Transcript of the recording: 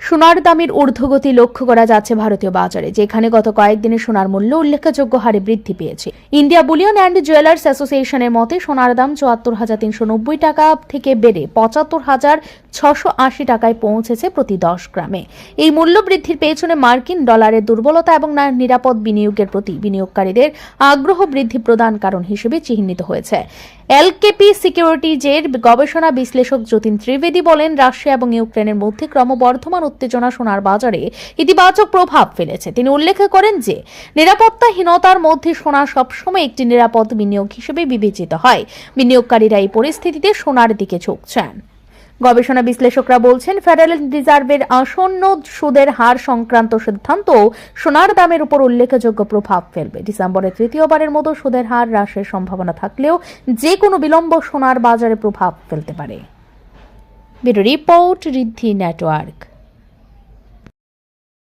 সোনার দামের ঊর্ধ্বগতি লক্ষ্য করা যাচ্ছে ভারতীয় বাজারে, যেখানে গত কয়েকদিনে সোনার মূল্য উল্লেখযোগ্য হারে বৃদ্ধি পেয়েছে। ইন্ডিয়া বুলিয়ন অ্যান্ড জুয়েলার্স অ্যাসোসিয়েশনের মতে সোনার দাম ৭৪,৩৯০ টাকা থেকে বেড়ে ৭৫,৬৮০ টাকায় পৌঁছেছে প্রতি ১০ গ্রামে। এই মূল্য বৃদ্ধির পেছনে মার্কিন ডলারের দুর্বলতা এবং নিরাপদ বিনিয়োগের প্রতি বিনিয়োগকারীদের আগ্রহ বৃদ্ধি প্রধান কারণ হিসেবে চিহ্নিত হয়েছে। এলকেপি সিকিউরিটিজের গবেষণা বিশ্লেষক যতীন ত্রিবেদী বলেন, রাশিয়া এবং ইউক্রেনের মধ্যে ক্রমবর্ধমান উত্তেজনা সোনার বাজারে ইতিবাচক প্রভাব ফেলেছে। তিনি উল্লেখ করেন যে নিরাপত্তাহীনতার মধ্যে সোনা সবসময় একটি নিরাপদ বিনিয়োগ হিসেবে বিবেচিত হয়। বিনিয়োগকারীরা এই পরিস্থিতিতে সোনার দিকে ঝুঁকছেন। গবেষণা বিশ্লেষকরা বলছেন, ফেডারেল রিজার্ভের আসন্ন সুদের হার সংক্রান্ত সিদ্ধান্ত সোনার দামের উপর উল্লেখযোগ্য প্রভাব ফেলবে। ডিসেম্বরে তৃতীয়বারের মতো সুদের হার হ্রাসের সম্ভাবনা থাকলেও যে কোনো বিলম্ব সোনার বাজারে প্রভাব ফেলতে পারে। ব্যুরো রিপোর্ট, ঋদ্ধি নেটওয়ার্ক।